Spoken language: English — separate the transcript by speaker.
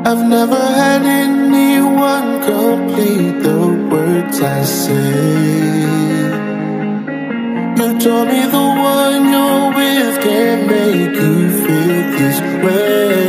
Speaker 1: I've never had anyone complete the words I say. You told me the one you're with can't make you feel this way.